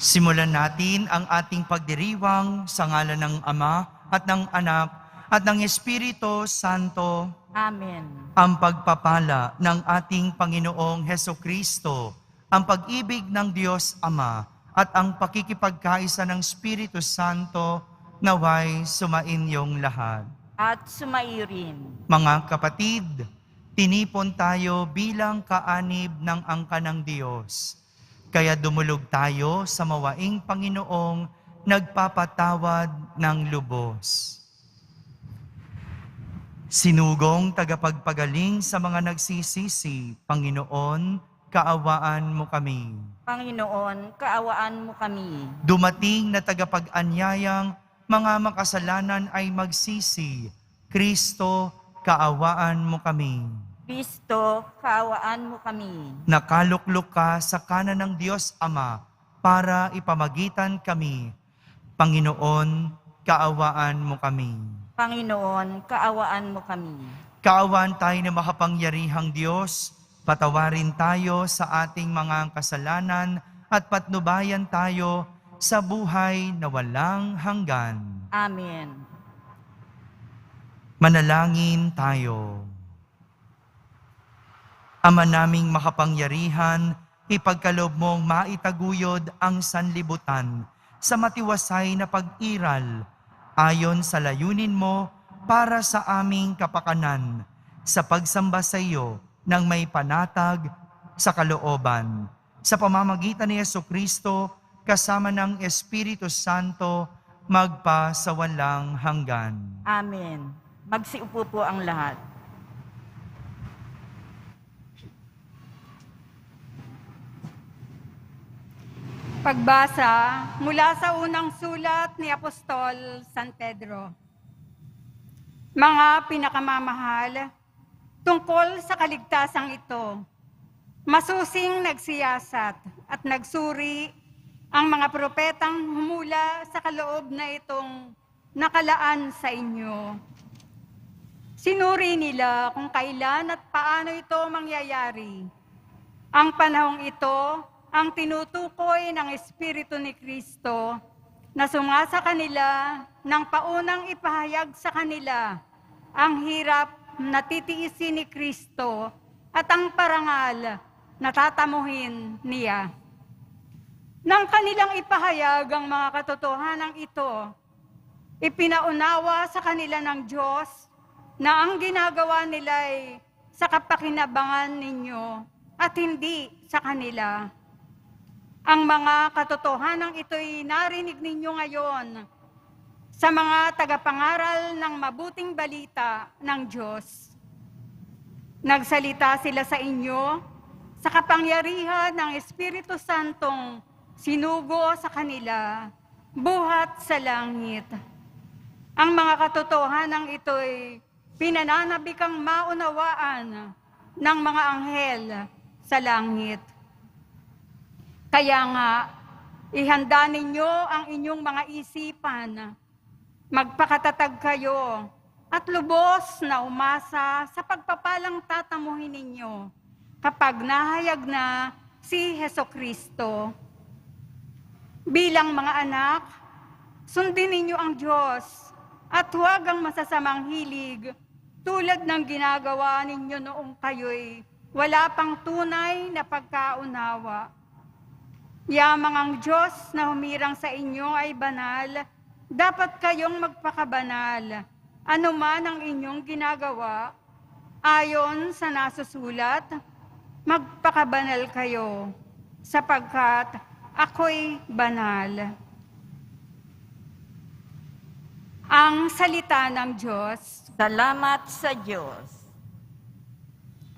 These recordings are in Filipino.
Simulan natin ang ating pagdiriwang sa ngalan ng Ama at ng Anak at ng Espiritu Santo. Amen. Ang pagpapala ng ating Panginoong Hesukristo, ang pag-ibig ng Diyos Ama at ang pakikipagkaisa ng Espiritu Santo naway sumainyong lahat. At sumairin. Mga kapatid, tinipon tayo bilang kaanib ng angka ng Diyos. Kaya dumulog tayo sa mawaing Panginoong nagpapatawad ng lubos. Sinugong tagapagpagaling sa mga nagsisisi, Panginoon, kaawaan mo kami. Panginoon, kaawaan mo kami. Dumating na tagapag-anyayang mga makasalanan ay magsisi, Kristo, kaawaan mo kami. Kristo, kaawaan mo kami. Nakaluklok ka sa kanan ng Diyos Ama para ipamagitan kami. Panginoon, kaawaan mo kami. Panginoon, kaawaan mo kami. Kaawaan tayo ng makapangyarihang Diyos, patawarin tayo sa ating mga kasalanan at patnubayan tayo sa buhay na walang hanggan. Amen. Manalangin tayo. Ama naming makapangyarihan, ipagkaloob mong maitaguyod ang sanlibutan sa matiwasay na pag-iral ayon sa layunin mo para sa aming kapakanan sa pagsamba sa iyo ng may panatag sa kalooban. Sa pamamagitan ni Jesucristo kasama ng Espiritu Santo magpa sa walang hanggan. Amen. Magsiupo po ang lahat. Pagbasa mula sa unang sulat ni Apostol San Pedro. Mga pinakamamahal, tungkol sa kaligtasang ito, masusing nagsiyasat at nagsuri ang mga propetang humula sa kaloob na itong nakalaan sa inyo. Sinuri nila kung kailan at paano ito mangyayari. Ang panahong ito ang tinutukoy ng Espiritu ni Kristo na sumasa kanila nang paunang ipahayag sa kanila ang hirap na titiisin ni Kristo at ang parangal na tatamuhin niya. Nang kanilang ipahayag ang mga katotohanan ito, ipinaunawa sa kanila ng Diyos na ang ginagawa nila ay sa kapakinabangan ninyo at hindi sa kanila. Ang mga katotohanan ito'y narinig ninyo ngayon sa mga tagapangaral ng mabuting balita ng Diyos. Nagsalita sila sa inyo sa kapangyarihan ng Espiritu Santong sinugo sa kanila, buhat sa langit. Ang mga katotohanan ito'y pinananabikang maunawaan ng mga anghel sa langit. Kaya nga, ihanda ninyo ang inyong mga isipan, magpakatatag kayo, at lubos na umasa sa pagpapalang tatamuhin ninyo kapag nahayag na si Hesukristo. Bilang mga anak, sundin ninyo ang Diyos at huwag ang masasamang hilig tulad ng ginagawa ninyo noong kayo'y wala pang tunay na pagkaunawa. Yamang ang Diyos na humirang sa inyo ay banal, dapat kayong magpakabanal, anuman ang inyong ginagawa. Ayon sa nasusulat, magpakabanal kayo, sapagkat ako'y banal. Ang salita ng Diyos. Salamat sa Diyos.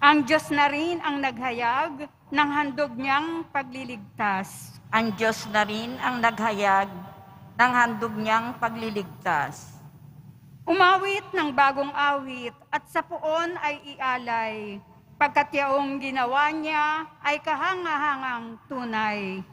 Ang Diyos na rin ang naghayag ng handog niyang pagliligtas. Ang Diyos na rin ang naghayag ng handog niyang pagliligtas. Umawit ng bagong awit at sa puon ay ialay, pagkat yaong ginawa niya ay kahangahangang tunay.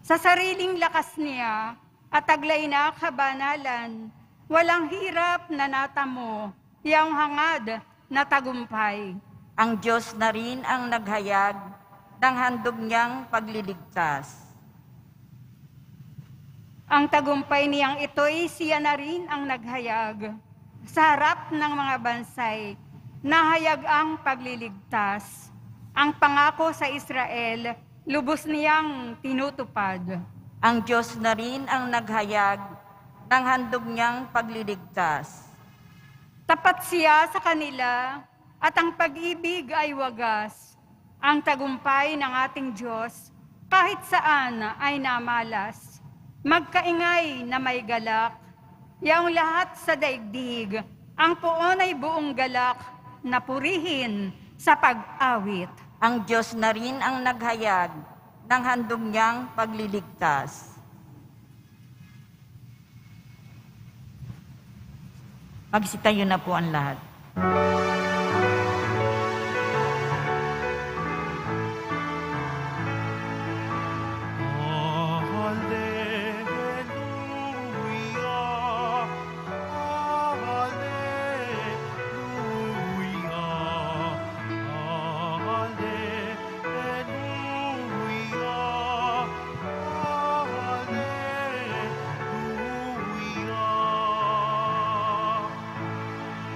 Sa sariling lakas niya at taglay na kabanalan, walang hirap na natamo, yang hangad na tagumpay. Ang Diyos na rin ang naghayag ng handog niyang pagliligtas. Ang tagumpay niyang ito'y siya na rin ang naghayag. Sa harap ng mga bansay, nahayag ang pagliligtas. Ang pangako sa Israel, lubos niyang tinutupad. Ang Diyos na rin ang naghayag ng handog niyang pagliligtas. Tapat siya sa kanila at ang pag-ibig ay wagas. Ang tagumpay ng ating Diyos kahit saan ay namalas. Magkaingay na may galak, yaong lahat sa daigdig, ang puon ay buong galak na purihin sa pag-awit. Ang Diyos na rin ang naghayag ng handog niyang pagliligtas. Magsitayo na po ang lahat.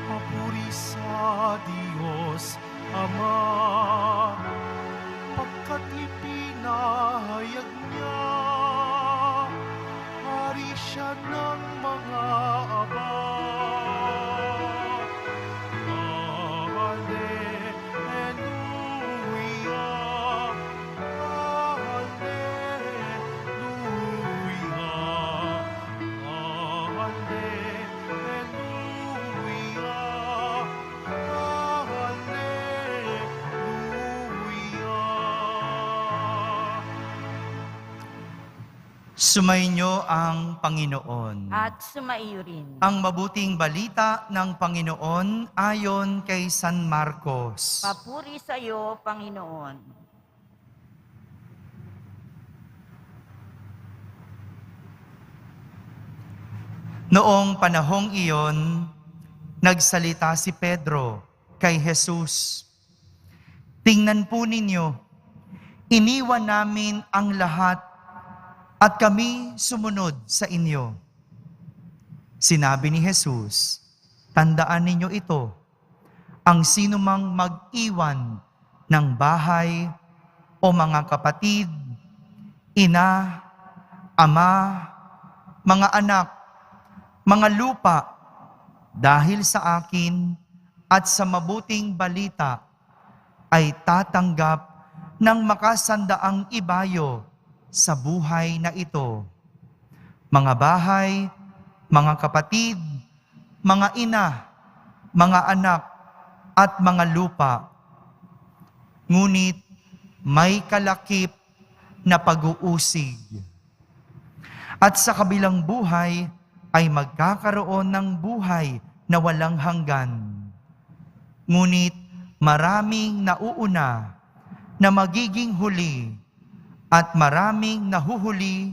Papuri sa Diyos Ama, pagkat ipinahayag niya, hari siya ng mga aba. Hallelujah, hallelujah, Sumainyo ang Panginoon. At sumaiyo rin. Ang mabuting balita ng Panginoon ayon kay San Marcos. Papuri sa iyo, Panginoon. Noong panahong iyon, nagsalita si Pedro kay Jesus. Tingnan po ninyo, iniwan namin ang lahat at kami sumunod sa inyo. Sinabi ni Jesus, tandaan ninyo ito, ang sinumang mag-iwan ng bahay o mga kapatid, ina, ama, mga anak, mga lupa, dahil sa akin at sa mabuting balita, ay tatanggap ng makasandaang ibayo sa buhay na ito. Mga bahay, mga kapatid, mga ina, mga anak, at mga lupa. Ngunit may kalakip na pag-uusig. At sa kabilang buhay ay magkakaroon ng buhay na walang hanggan. Ngunit maraming nauuna na magiging huli at maraming nahuhuli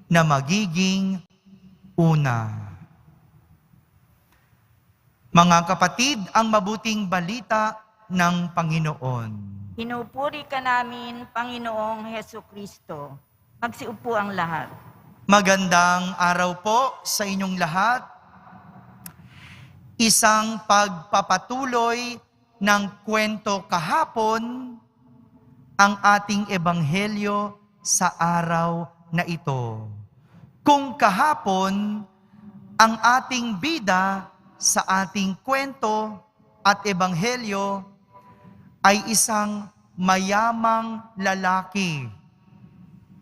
na magiging una. Mga kapatid, ang mabuting balita ng Panginoon. Pinupuri ka namin, Panginoong Hesukristo. Magsiupo ang lahat. Magandang araw po sa inyong lahat. Isang pagpapatuloy ng kwento kahapon ang ating ebanghelyo sa araw na ito. Kung kahapon ang ating bida sa ating kwento at ebanghelyo ay isang mayamang lalaki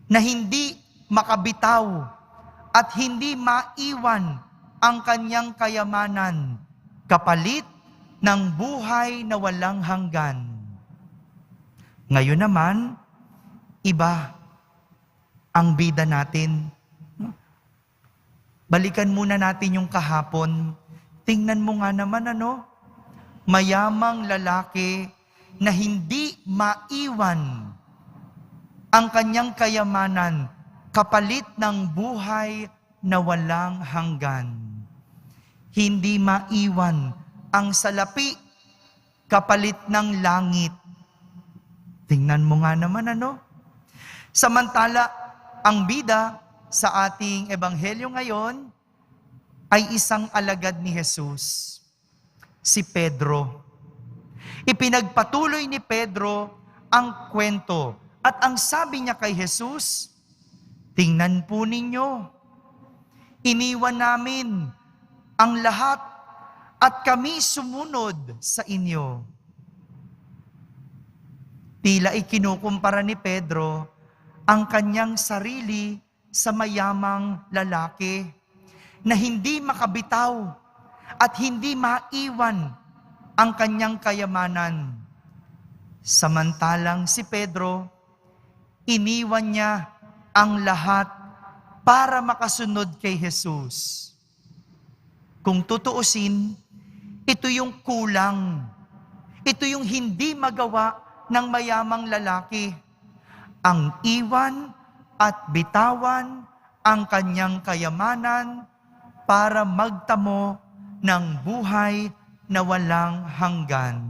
na hindi makabitaw at hindi maiwan ang kanyang kayamanan kapalit ng buhay na walang hanggan. Ngayon naman, iba ang bida natin. Balikan muna natin yung kahapon. Tingnan mo nga naman mayamang lalaki na hindi maiwan ang kanyang kayamanan kapalit ng buhay na walang hanggan. Hindi maiwan ang salapi kapalit ng langit. Tingnan mo nga naman Samantala, ang bida sa ating ebanghelyo ngayon ay isang alagad ni Jesus, si Pedro. Ipinagpatuloy ni Pedro ang kwento at ang sabi niya kay Jesus, tingnan po ninyo, iniwan namin ang lahat at kami sumunod sa inyo. Tila ikinukumpara ni Pedro ang kanyang sarili sa mayamang lalaki na hindi makabitaw at hindi maiwan ang kanyang kayamanan. Samantalang si Pedro, iniwan niya ang lahat para makasunod kay Jesus. Kung tutuusin, ito yung kulang. Ito yung hindi magawa ng mayamang lalaki. Ang iwan at bitawan ang kanyang kayamanan para magtamo ng buhay na walang hanggan.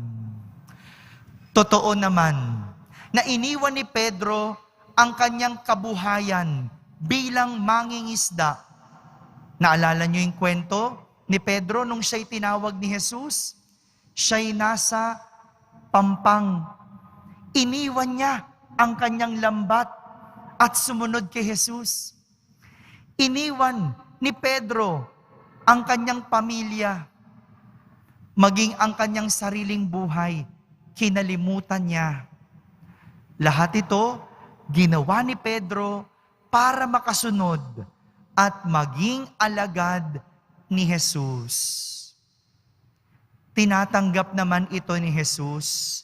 Totoo naman na iniwan ni Pedro ang kanyang kabuhayan bilang mangingisda. Naalala niyo yung kwento ni Pedro nung siya'y tinawag ni Jesus? Siya'y nasa pampang. Iniwan niya ang kanyang lambat at sumunod kay Jesus. Iniwan ni Pedro ang kanyang pamilya, maging ang kanyang sariling buhay, kinalimutan niya. Lahat ito, ginawa ni Pedro para makasunod at maging alagad ni Jesus. Tinatanggap naman ito ni Jesus,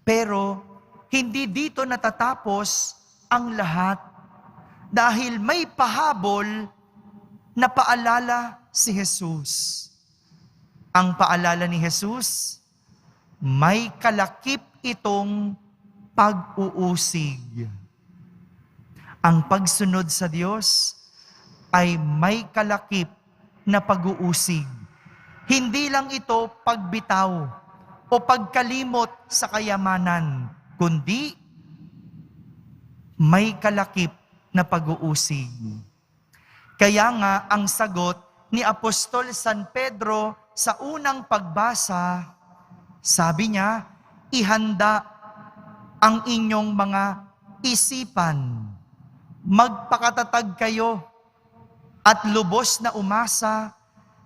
pero hindi dito natatapos ang lahat dahil may pahabol na paalala si Jesus. Ang paalala ni Jesus, may kalakip itong pag-uusig. Ang pagsunod sa Diyos ay may kalakip na pag-uusig. Hindi lang ito pagbitaw o pagkalimot sa kayamanan, kundi may kalakip na pag-uusig. Kaya nga ang sagot ni Apostol San Pedro sa unang pagbasa, sabi niya, ihanda ang inyong mga isipan, magpakatatag kayo at lubos na umasa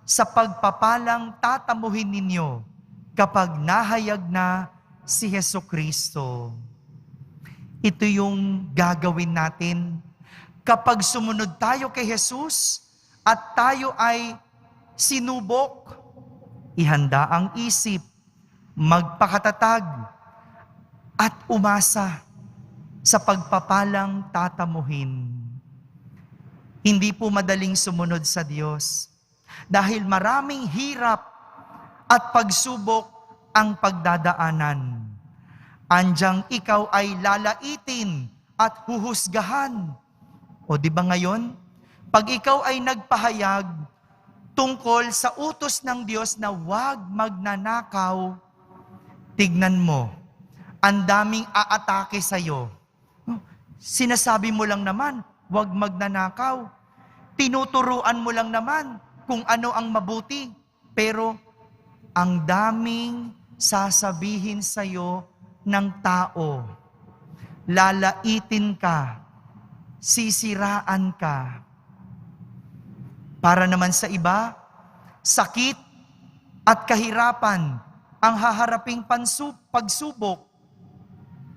sa pagpapalang tatamuhin ninyo kapag nahayag na si Hesukristo. Ito yung gagawin natin kapag sumunod tayo kay Jesus at tayo ay sinubok. Ihanda ang isip, magpakatatag at umasa sa pagpapalang tatamuhin. Hindi po madaling sumunod sa Diyos dahil maraming hirap at pagsubok ang pagdadaanan. Andyang ikaw ay lalaitin at huhusgahan. O di ba ngayon, pag ikaw ay nagpahayag tungkol sa utos ng Diyos na huwag magnanakaw, tignan mo, ang daming aatake sa'yo. Sinasabi mo lang naman, huwag magnanakaw. Tinuturuan mo lang naman kung ano ang mabuti. Pero ang daming sasabihin sa'yo ng tao. Lalaitin ka, sisiraan ka. Para naman sa iba, sakit at kahirapan ang haharaping pagsubok.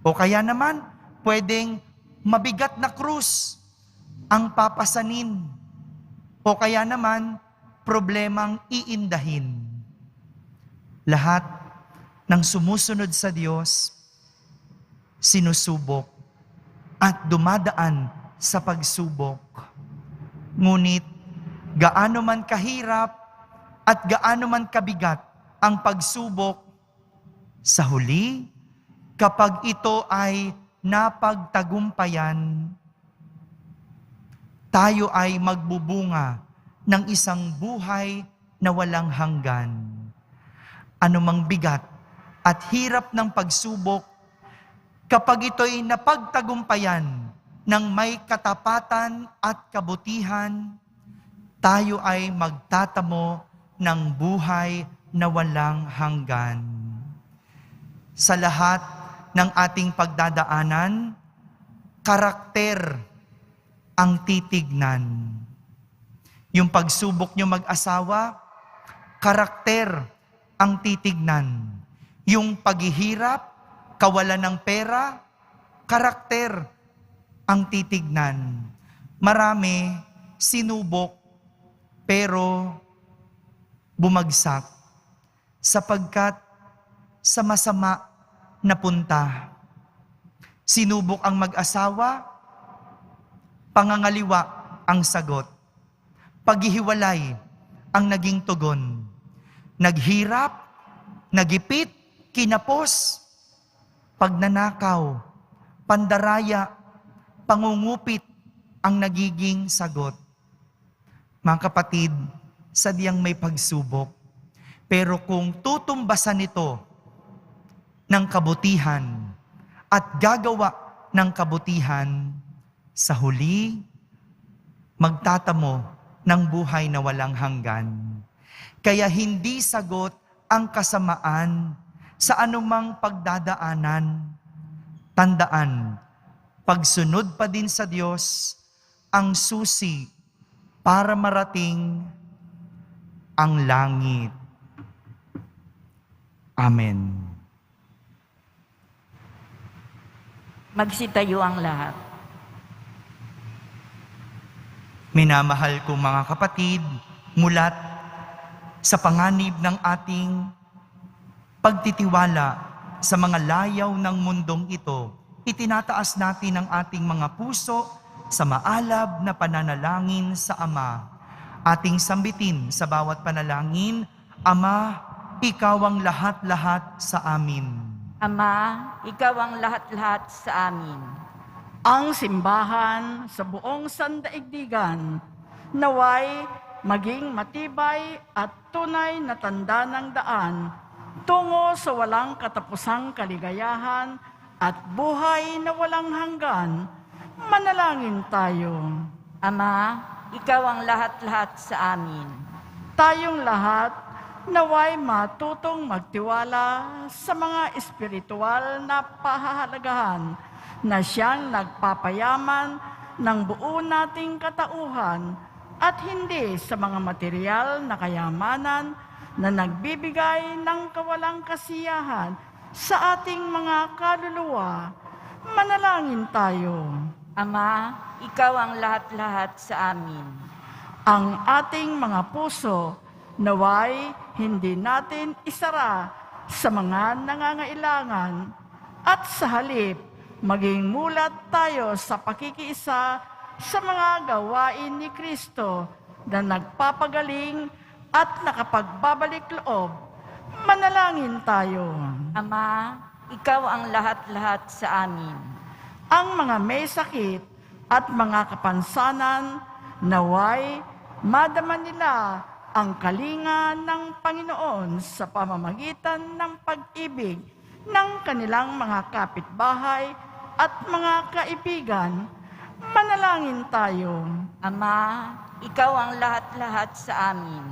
O kaya naman, pwedeng mabigat na krus ang papasanin. O kaya naman, problemang iindahin. Lahat ng sumusunod sa Diyos, sinusubok at dumadaan sa pagsubok. Ngunit, gaano man kahirap at gaano man kabigat ang pagsubok, sa huli, kapag ito ay napagtagumpayan, tayo ay magbubunga ng isang buhay na walang hanggan. Anumang bigat at hirap ng pagsubok, kapag ito'y napagtagumpayan, ng may katapatan at kabutihan, tayo ay magtatamo ng buhay na walang hanggan. Sa lahat ng ating pagdadaanan, karakter ang titignan. Yung pagsubok nyo mag-asawa, karakter ang titignan. Yung paghihirap, kawalan ng pera, karakter ang titignan. Marami sinubok pero bumagsak sapagkat sa masama na punta. Sinubok ang mag-asawa, pangangaliwa ang sagot. Paghihiwalay ang naging tugon. Naghirap, nagipit, kinapos, pagnanakaw, pandaraya, pangungupit ang nagiging sagot. Mga kapatid, sadyang may pagsubok. Pero kung tutumbasan ito ng kabutihan at gagawa ng kabutihan, sa huli, magtatamo ng buhay na walang hanggan. Kaya hindi sagot ang kasamaan sa anumang pagdadaanan. Tandaan, pagsunod pa din sa Diyos ang susi para marating ang langit. Amen. Magsitayo ang lahat. Minamahal kong mga kapatid, mulat sa panganib ng ating pagtitiwala sa mga layaw ng mundong ito, itinataas natin ang ating mga puso sa maalab na pananalangin sa Ama. Ating sambitin sa bawat panalangin, Ama, Ikaw ang lahat-lahat sa amin. Ama, Ikaw ang lahat-lahat sa amin. Ang simbahan sa buong sandaigdigan naway maging matibay at tunay na tanda ng daan tungo sa walang katapusang kaligayahan at buhay na walang hanggan. Manalangin tayo. Ama, Ikaw ang lahat-lahat sa amin. Tayong lahat naway matutong magtiwala sa mga espiritual na pahahalagahan na siyang nagpapayaman ng buo nating katauhan at hindi sa mga material na kayamanan na nagbibigay ng kawalang kasiyahan sa ating mga kaluluwa. Manalangin tayo. Ama, Ikaw ang lahat-lahat sa amin. Ang ating mga puso naway hindi natin isara sa mga nangangailangan at sa halip maging mulat tayo sa pakikiisa sa mga gawain ni Kristo na nagpapagaling at nakapagbabalik loob. Manalangin tayo. Ama, Ikaw ang lahat-lahat sa amin. Ang mga may sakit at mga kapansanan naway madama nila ang kalinga ng Panginoon sa pamamagitan ng pag-ibig ng kanilang mga kapitbahay at mga kaibigan. Manalangin tayo. Ama, Ikaw ang lahat-lahat sa amin.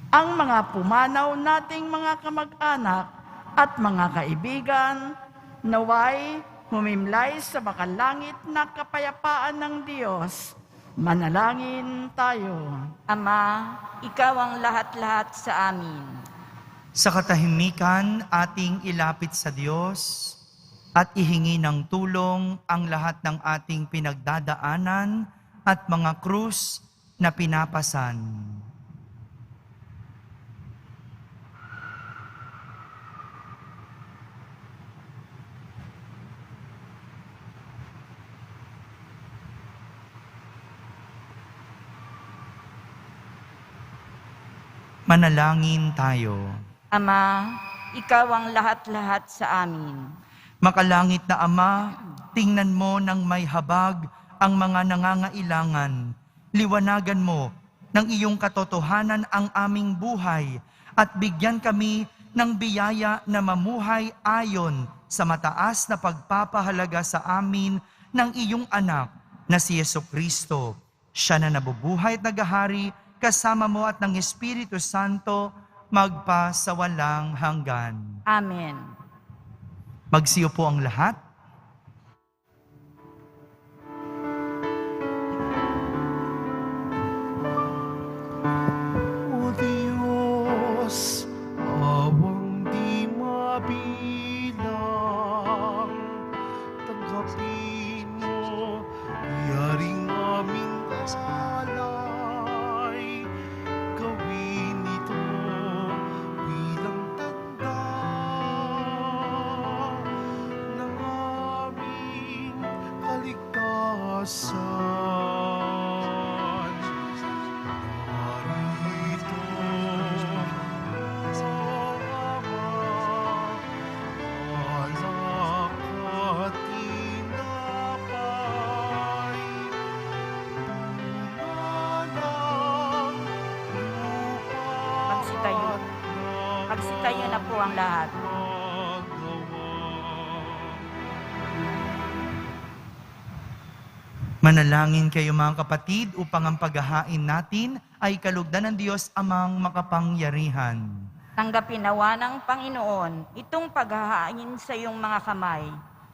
Ang mga pumanaw nating mga kamag-anak at mga kaibigan naway humimlay sa makalangit na kapayapaan ng Diyos. Manalangin tayo. Ama, Ikaw ang lahat-lahat sa amin. Sa katahimikan, ating ilapit sa Diyos at ihingi ng tulong ang lahat ng ating pinagdadaanan at mga krus na pinapasan. Manalangin tayo. Ama, Ikaw ang lahat-lahat sa amin. Makalangit na Ama, tingnan mo ng may habag ang mga nangangailangan. Liwanagan mo ng iyong katotohanan ang aming buhay at bigyan kami ng biyaya na mamuhay ayon sa mataas na pagpapahalaga sa amin ng iyong anak na si Jesucristo. Siya na nabubuhay at naghahari kasama mo at ng Espiritu Santo magpa sa walang hanggan. Amen. Magsiyo po ang lahat. O Diyos, awang di mabilang, tanggapin mo, yaring aming alay, gawin ito bilang tanda ng aming kaligtasan. Narito, Ama, alak at tinapay, tunalang lupa Magsitayo. at Magsitayo na po ang lahat. Manalangin kayo mga kapatid upang ang paghahain natin ay kalugdan ng Diyos Amang makapangyarihan. Tanggapin nawa ng Panginoon itong paghahain sa iyong mga kamay.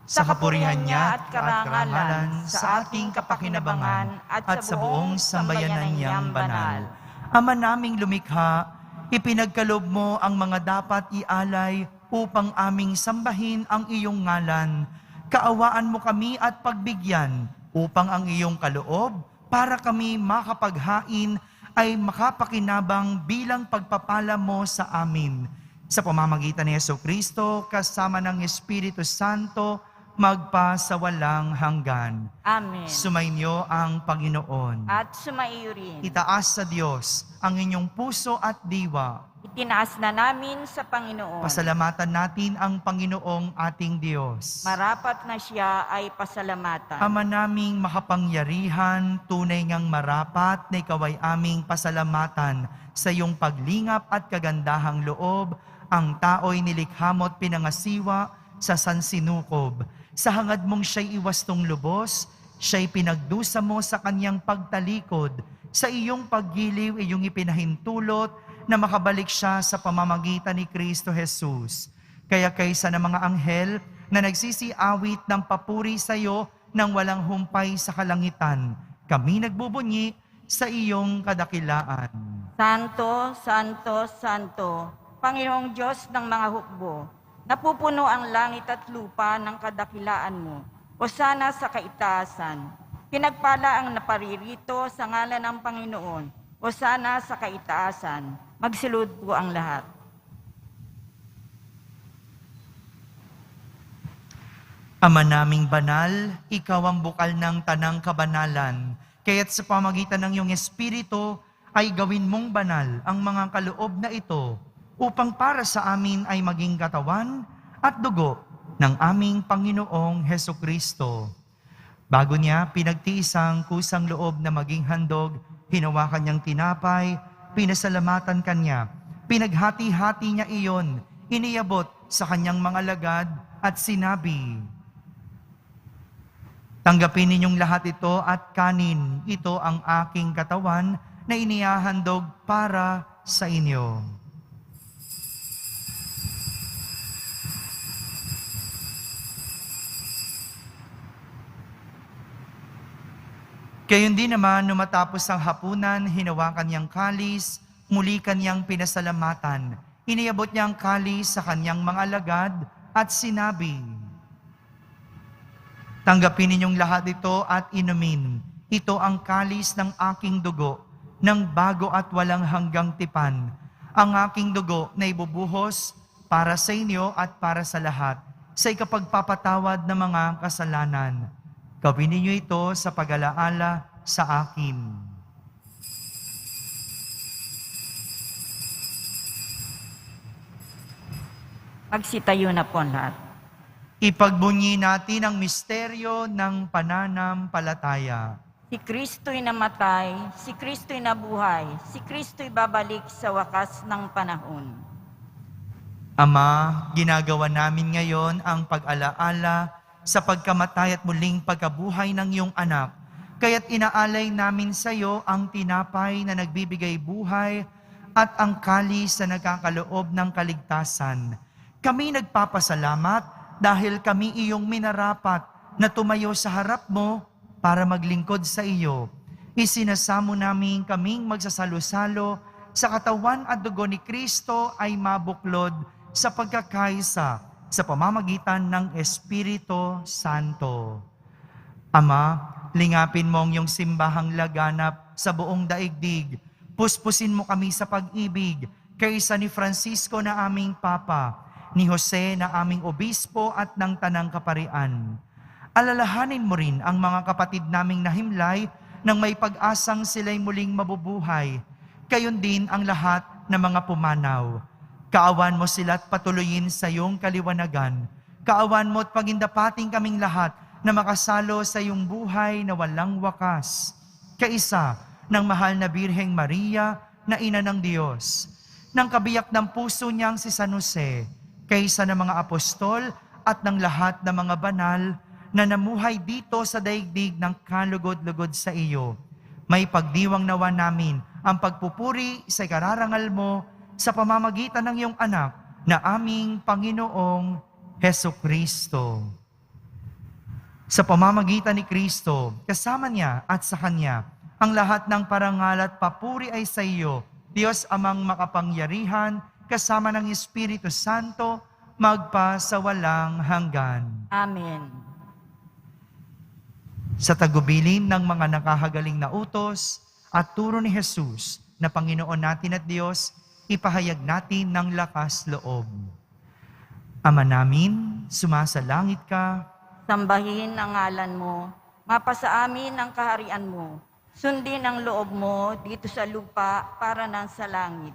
Sa kapurihan niya at karangalan, sa ating kapakinabangan at sa buong sambayanan niyang banal. Ama naming lumikha, ipinagkalob mo ang mga dapat ialay upang aming sambahin ang iyong ngalan. Kaawaan mo kami at pagbigyan upang ang iyong kaloob para kami makapaghain ay makapakinabang bilang pagpapala mo sa amin. Sa pamamagitan ni Jesucristo, kasama ng Espiritu Santo, magpa sa walang hanggan. Amen. Sumainyo ang Panginoon. At sumaiyo rin. Itaas sa Diyos ang inyong puso at diwa. Itinaas na namin sa Panginoon. Pasalamatan natin ang Panginoong ating Diyos. Marapat na siya ay pasalamatan. Ama naming makapangyarihan, tunay ngang marapat na ikaw ay aming pasalamatan sa iyong paglingap at kagandahang loob. Ang tao'y nilikha mo at pinangasiwa sa sansinukob. Sa hangad mong siya'y iwastong lubos, siya'y pinagdusa mo sa kanyang pagtalikod. Sa iyong paggiliw, iyong ipinahintulot na makabalik siya sa pamamagitan ni Kristo Jesus. Kaya kaysa ng mga anghel na nagsisiawit ng papuri sa iyo nang walang humpay sa kalangitan, kami nagbubunyi sa iyong kadakilaan. Santo, Santo, Santo, Panginoong Diyos ng mga hukbo, napupuno ang langit at lupa ng kadakilaan mo. Hosana sa kaitaasan. Pinagpala ang naparirito sa ngalan ng Panginoon. Hosana sa kaitaasan. Magsilud po ang lahat. Ama naming banal, ikaw ang bukal ng tanang kabanalan. Kaya't sa pamagitan ng iyong Espiritu ay gawin mong banal ang mga kaloob na ito upang para sa amin ay maging katawan at dugo ng aming Panginoong Hesukristo. Bago niya pinagtiis ang kusang loob na maging handog, hinawakan niyang tinapay, pinasalamatan kanya, pinaghati-hati niya iyon, iniabot sa kanyang mga lagad at sinabi, "Tanggapin ninyong lahat ito at kanin, ito ang aking katawan na inihahandog para sa inyo." Gayon din naman, nung matapos ang hapunan, hinawakan niyang kalis, muli kanyang pinasalamatan. Iniabot niya ang kalis sa kanyang mga alagad at sinabi, "Tanggapin ninyong lahat ito at inumin. Ito ang kalis ng aking dugo, ng bago at walang hanggang tipan. Ang aking dugo na ibubuhos para sa inyo at para sa lahat, sa ikapagpapatawad ng mga kasalanan. Gawin ninyo ito sa pag-alaala sa akin." Magsitayo na po ang lahat. Ipagbunyi natin ang misteryo ng pananampalataya. Si Kristo'y namatay, si Kristo'y nabuhay, si Kristo'y babalik sa wakas ng panahon. Ama, ginagawa namin ngayon ang pag-alaala sa pagkamatay at muling pagkabuhay ng iyong anak. kaya't inaalay namin sa iyo ang tinapay na nagbibigay buhay at ang kalis na nagkakaloob ng kaligtasan. Kami nagpapasalamat dahil kami iyong minarapat na tumayo sa harap mo para maglingkod sa iyo. Isinasamo namin kaming magsasalo-salo sa katawan at dugo ni Kristo ay mabuklod sa pagkakaisa sa pamamagitan ng Espiritu Santo. Ama, lingapin mo ang iyong simbahang laganap sa buong daigdig. Puspusin mo kami sa pag-ibig kaysa ni Francisco na aming Papa, ni Jose na aming Obispo at ng Tanang Kaparian. Alalahanin mo rin ang mga kapatid naming nahimlay nang may pag-asang sila'y muling mabubuhay. Gayon din ang lahat ng mga pumanaw. Kaawan mo sila at patuloyin sa iyong kaliwanagan. Kaawan mo at pagindapating kaming lahat na makasalo sa iyong buhay na walang wakas. Kaisa ng mahal na Birheng Maria na Ina ng Diyos, ng kabiyak ng puso niyang si San Jose, kaysa ng mga apostol at ng lahat ng mga banal na namuhay dito sa daigdig ng kalugod-lugod sa iyo. May pagdiwang nawa namin ang pagpupuri sa ikararangal mo sa pamamagitan ng iyong anak na aming Panginoong Hesukristo. Sa pamamagitan ni Kristo, kasama niya at sa Kanya, ang lahat ng parangal at papuri ay sa iyo, Diyos amang makapangyarihan, kasama ng Espiritu Santo, magpa sa walang hanggan. Amen. Sa tagubilin ng mga nakahagaling na utos at turo ni Jesus na Panginoon natin at Diyos, ipahayag natin ng lakas loob. Ama namin, sumasalangit ka, Sambahin ang ngalan mo, mapasa amin ang kaharian mo. Sundin ang loob mo dito sa lupa para nang sa langit.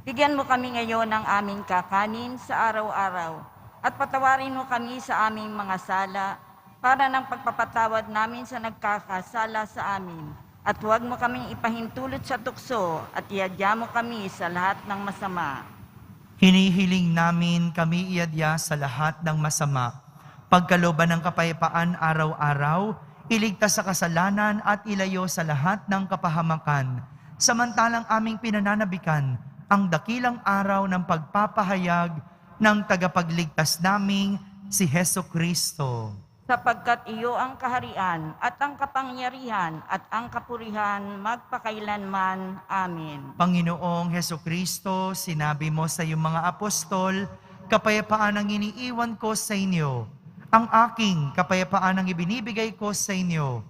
Bigyan mo kami ngayon ng aming kakanin sa araw-araw at patawarin mo kami sa aming mga sala para ng pagpapatawad namin sa nagkakasala sa amin. At huwag mo kaming ipahintulot sa tukso at iadya mo kami sa lahat ng masama. hinihiling namin kami iadya sa lahat ng masama. Pagkalooban ng kapayapaan araw-araw, iligtas sa kasalanan at ilayo sa lahat ng kapahamakan. Samantalang aming pinananabikan ang dakilang araw ng pagpapahayag ng tagapagligtas naming si Hesukristo. Sapagkat iyo ang kaharian at ang kapangyarihan at ang kapurihan magpakailanman. Amen. Panginoong Hesukristo, sinabi mo sa iyong mga apostol, kapayapaan ang iniiwan ko sa inyo. Ang aking kapayapaan ang ibinibigay ko sa inyo.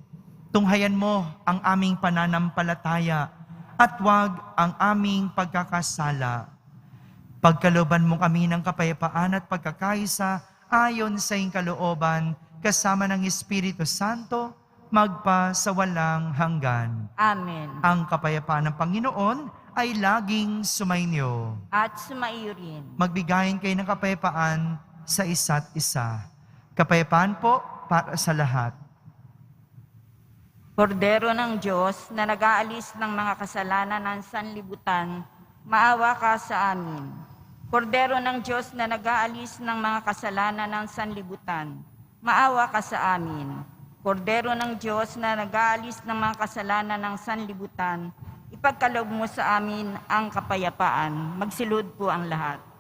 Tunghayan mo ang aming pananampalataya at huwag ang aming pagkakasala. Pagkalooban mo kami ng kapayapaan at pagkakaisa ayon sa iyong kalooban, kasama ng Espiritu Santo, magpa sa walang hanggan. Amen. Ang kapayapaan ng Panginoon ay laging sumainyo. At sumaiyo rin. Magbigayin kayo ng kapayapaan sa isa't isa. Kapayapaan po para sa lahat. Kordero ng Diyos na nag-aalis ng mga kasalanan ng sanlibutan, maawa ka sa amin. Kordero ng Diyos na nag-aalis ng mga kasalanan ng sanlibutan, maawa ka sa amin. Kordero ng Diyos na nag-aalis ng mga kasalanan ng sanlibutan, ipagkaloob mo sa amin ang kapayapaan. Magsilud po ang lahat.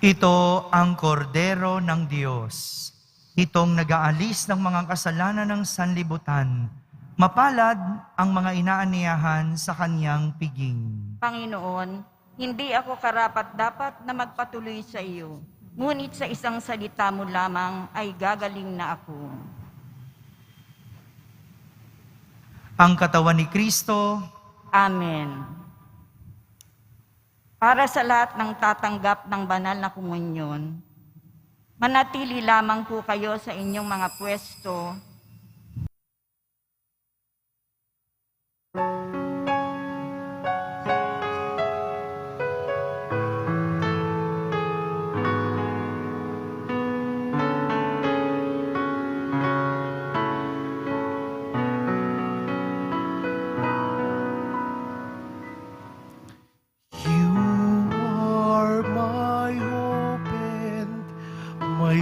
Ito ang kordero ng Diyos. Itong nag-aalis ng mga kasalanan ng sanlibutan. Mapalad ang mga inaaniyahan sa kanyang piging. Panginoon, hindi ako karapat-dapat na magpatuloy sa iyo. Ngunit sa isang salita mo lamang ay gagaling na ako. Ang katawan ni Kristo, Amen. Para sa lahat ng tatanggap ng banal na komunyon, manatili lamang po kayo sa inyong mga pwesto.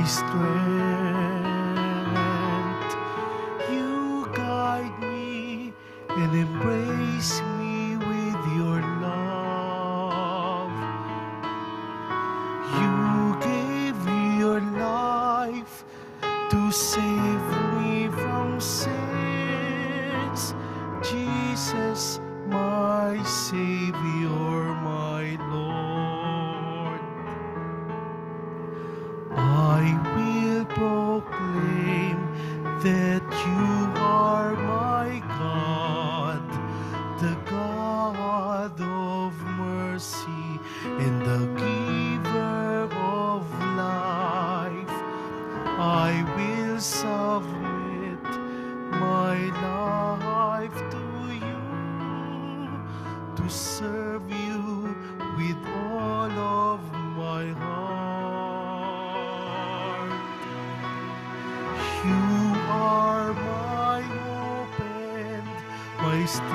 strength. You guide me and embrace me with your love. You gave your life to save me from sins. Jesus, my Savior, my Lord. I will proclaim that you are my God, the God of mercy and the giver of life. I will submit my life to you, to serve you with all of my heart. You are my hope and my strength.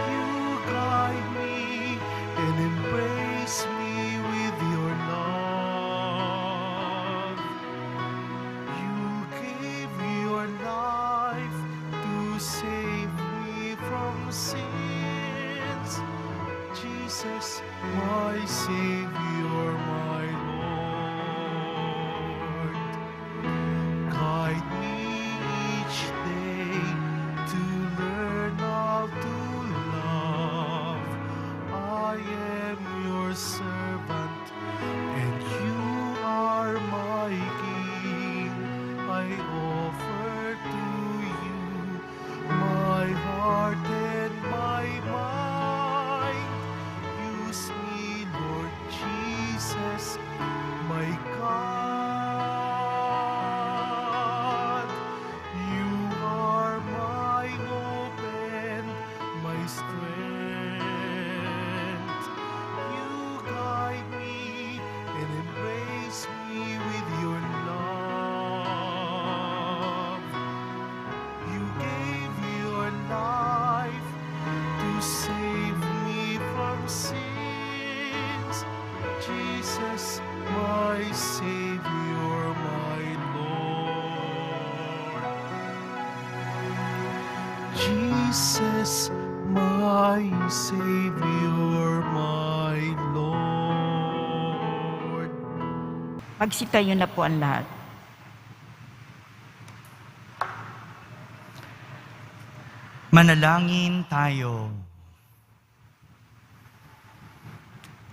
You guide me and embrace me with your love. You gave your life to save me from sins. Jesus, my Savior, my Lord. Guide me each day to learn how to love. I am your servant and you are my King. I offer to you my heart and my mind. Use me, Lord Jesus, my God. You are my hope and my strength. You guide me and embrace me with your love. You gave your life to save me from sins. Jesus, my Savior, my Lord. Jesus, my Savior, my Lord. Magsitayo na po ang lahat. Manalangin tayo.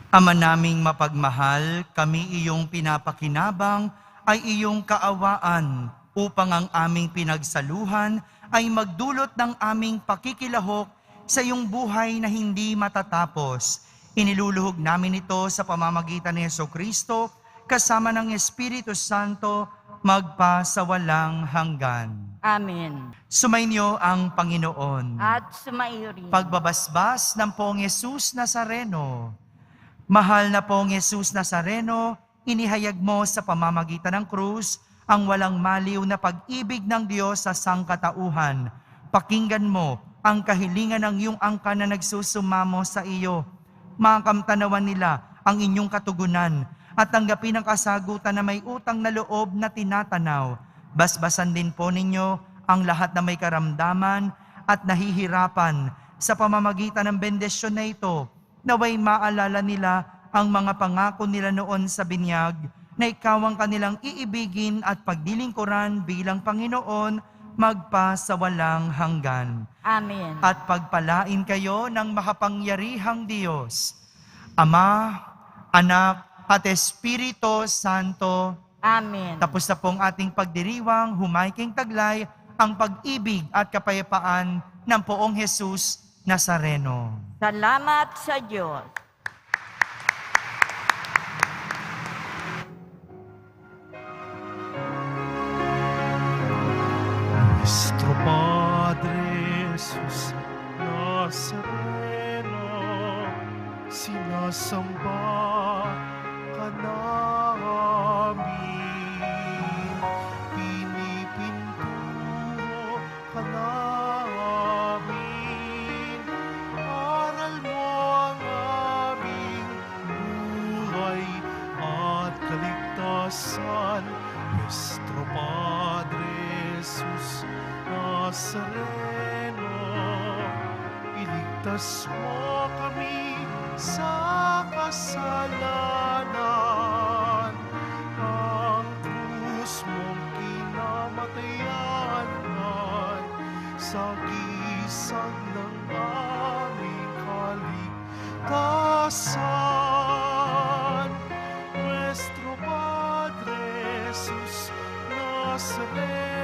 Ama naming mapagmahal, kami iyong pinapakinabang ay iyong kaawaan upang ang aming pinagsaluhan ay magdulot ng aming pakikilahok sa iyong buhay na hindi matatapos. Iniluluhog namin ito sa pamamagitan ni Jesucristo kasama ng Espiritu Santo magpa sa walang hanggan. Amen. Sumainyo ang Panginoon. At sumaiyo rin. Pagbabasbas ng Poong Yesus Nazareno. Mahal na Poong Yesus Nazareno, inihayag mo sa pamamagitan ng krus ang walang maliw na pag-ibig ng Diyos sa sangkatauhan. Pakinggan mo ang kahilingan ng iyong angkan na nagsusumamo sa iyo. Makamtanawan nila ang inyong katugunan at tanggapin ang kasagutan na may utang na loob na tinatanaw. Basbasan din po ninyo ang lahat na may karamdaman at nahihirapan sa pamamagitan ng bendisyon na ito. Naway maalala nila ang mga pangako nila noon sa binyag na ikaw ang kanilang iibigin at pagdilingkuran bilang Panginoon magpa sa walang hanggan. Amen. At pagpalain kayo ng makapangyarihang Diyos, Ama, Anak, at Espiritu Santo. Amen. Tapos na pong ating pagdiriwang, humaiking taglay ang pag-ibig at kapayapaan ng Poong Jesus Nazareno. Salamat sa Diyos. Nuestro Padre Jesus Nazareno, sinasamba ka namin, pinipintuho ka namin, aral mo ang aming buhay kaligtasan, Nuestro Padre Jesus Nazareno, iligtas mo kami sa kasalanan. Ang krus mong kinamatayan ay sagisag ng aming kaligtasan. Nuestro Padre Jesus Nazareno,